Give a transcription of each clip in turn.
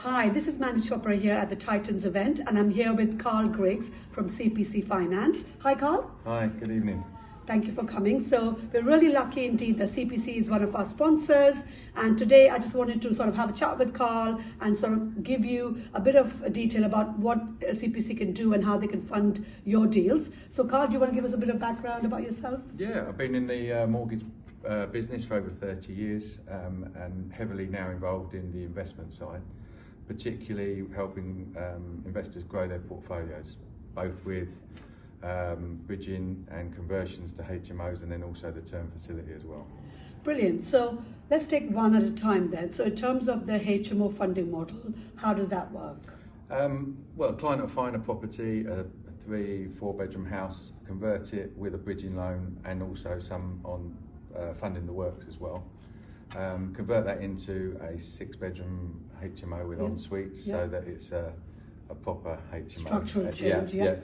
Hi, this is Mandy Chopra here at the Titans event, and I'm here with Carl Griggs from CPC Finance. Hi, Carl. Hi, good evening. Thank you for coming. So we're really lucky indeed that CPC is one of our sponsors, and today I just wanted to sort of have a chat with Carl and sort of give you a bit of detail about what CPC can do and how they can fund your deals. So Carl, do you want to give us a bit of background about yourself? Yeah, I've been in the mortgage business for over 30 years and heavily now involved in the investment side, particularly helping investors grow their portfolios, both with bridging and conversions to HMOs and then also the term facility as well. Brilliant. So let's take one at a time then. So in terms of the HMO funding model, how does that work? Well, a client will find a property, a 3-4 bedroom house, convert it with a bridging loan and also some on funding the works as well. Convert that into a 6-bedroom HMO with en suites so that it's a proper HMO. Structural change, yeah.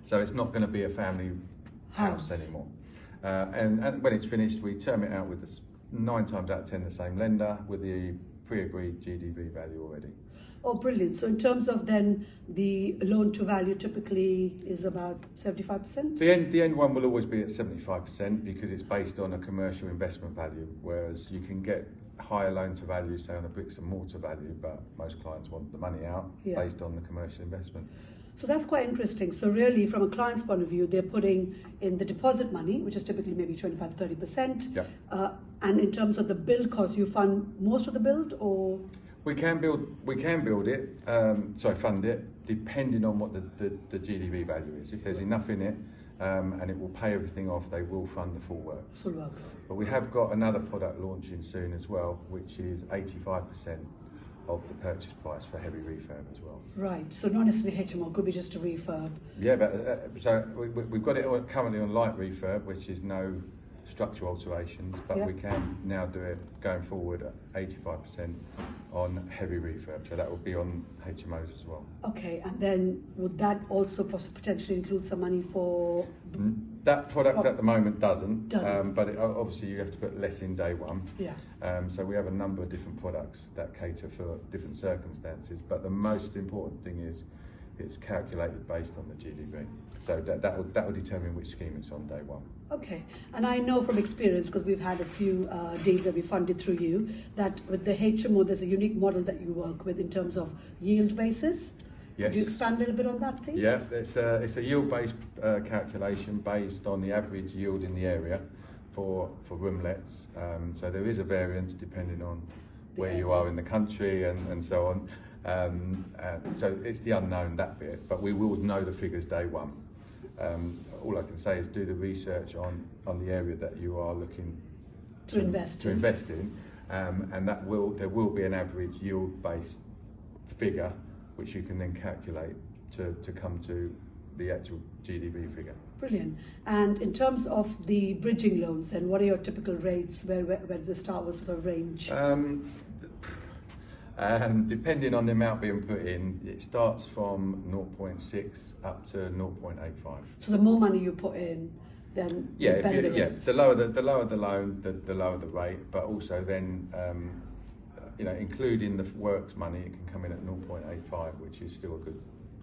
So it's not going to be a family house anymore. And when it's finished, we term it out with 9 times out of 10 the same lender with the pre-agreed GDV value already. Oh, brilliant. So in terms of then the loan to value typically is about 75%? The end one will always be at 75% because it's based on a commercial investment value, whereas you can get higher loan to value, say on a bricks and mortar value, but most clients want the money out based on the commercial investment. So that's quite interesting. So really, from a client's point of view, they're putting in the deposit money, which is typically maybe 25 to 30%. And in terms of the build cost, you fund most of the build, or? We can build it, fund it, depending on what the GDV value is. If there's enough in it and it will pay everything off, they will fund the full works. Full works. But we have got another product launching soon as well, which is 85% of the purchase price for heavy refurb as well. Right, so not necessarily HMO, could be just a refurb. Yeah, but so we've got it currently on light refurb, which is no structural alterations, but we can now do it going forward at 85% on heavy refurb, so that will be on HMOs as well. Okay, and then would that also potentially include some money for? That product at the moment doesn't. But obviously you have to put less in day one. So we have a number of different products that cater for different circumstances, but the most important thing is it's calculated based on the GDV. So that will determine which scheme it's on day one. Okay, and I know from experience, because we've had a few deals that we funded through you, that with the HMO there's a unique model that you work with in terms of yield basis. Yes. Could you expand a little bit on that, please? Yeah, it's a yield-based calculation based on the average yield in the area for roomlets. So there is a variance depending on where you are in the country and so on. So it's the unknown, that bit, but we will know the figures day one. All I can say is do the research on the area that you are looking to invest in, and there will be an average yield-based figure which you can then calculate to come to the actual GDV figure. Brilliant. And in terms of the bridging loans, then what are your typical rates? Where the start was sort of range? Depending on the amount being put in, it starts from 0.6 up to 0.85. So the more money you put in, then the better the rates. The lower the loan, the lower the rate. But also then, including the works money, it can come in at 0.85, which is still a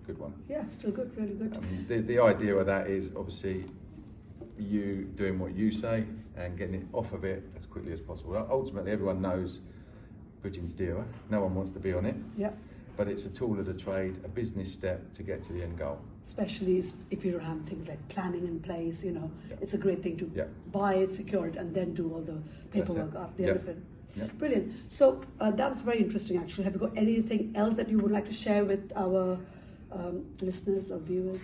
good one. Yeah, still good, really good. The idea of that is obviously you doing what you say and getting it off of it as quickly as possible. Ultimately, everyone knows bridging's dearer. No one wants to be on it. Yeah. But it's a tool of the trade, a business step to get to the end goal. Especially if you don't have things like planning in place, it's a great thing to buy it, secure it, and then do all the paperwork after the end of it. Brilliant. So that was very interesting, actually. Have you got anything else that you would like to share with our listeners or viewers?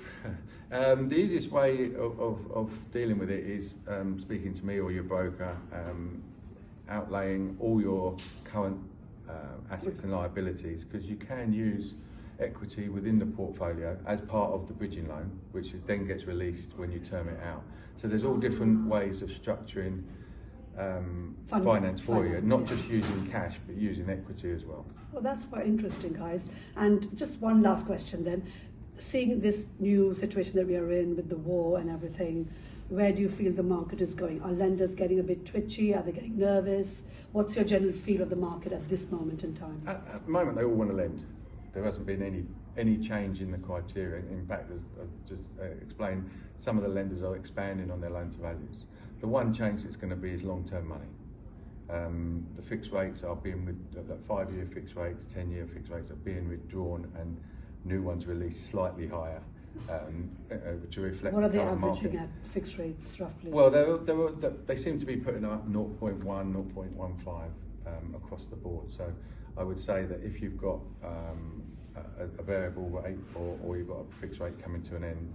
The easiest way of dealing with it is speaking to me or your broker, outlaying all your current assets and liabilities, because you can use equity within the portfolio as part of the bridging loan, which then gets released when you term it out. So there's all different ways of structuring finance for you, not just using cash, but using equity as well. Well, that's quite interesting, guys. And just one last question then. Seeing this new situation that we are in with the war and everything, where do you feel the market is going? Are lenders getting a bit twitchy? Are they getting nervous? What's your general feel of the market at this moment in time? At the moment, they all want to lend. There hasn't been any change in the criteria. In fact, as I've just explained, some of the lenders are expanding on their loan to values. The one change that's going to be is long-term money. The fixed rates are being, 5-year fixed rates, 10-year fixed rates are being withdrawn, and new ones released slightly higher to reflect. What are the they current averaging market. at, fixed rates roughly? Well, they seem to be putting up 0.1, 0.15 across the board. So I would say that if you've got a variable rate or you've got a fixed rate coming to an end,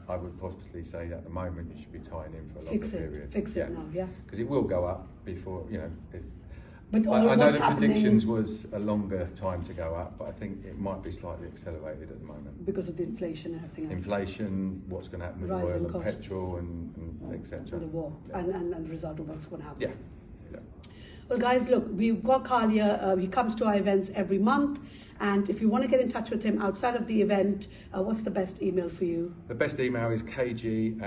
I would possibly say that at the moment you should be tying in for a longer period. Fix it now, yeah. Because it will go up before, But I know the happening predictions was a longer time to go up, but I think it might be slightly accelerated at the moment. because of the inflation and everything else. Inflation, what's going to happen with Rising oil and costs. petrol and etc. And the war, Yeah. and the result of what's going to happen. Yeah. Yeah. Well, guys, look, we've got Carl here. He comes to our events every month. And if you want to get in touch with him outside of the event, what's the best email for you? The best email is kg@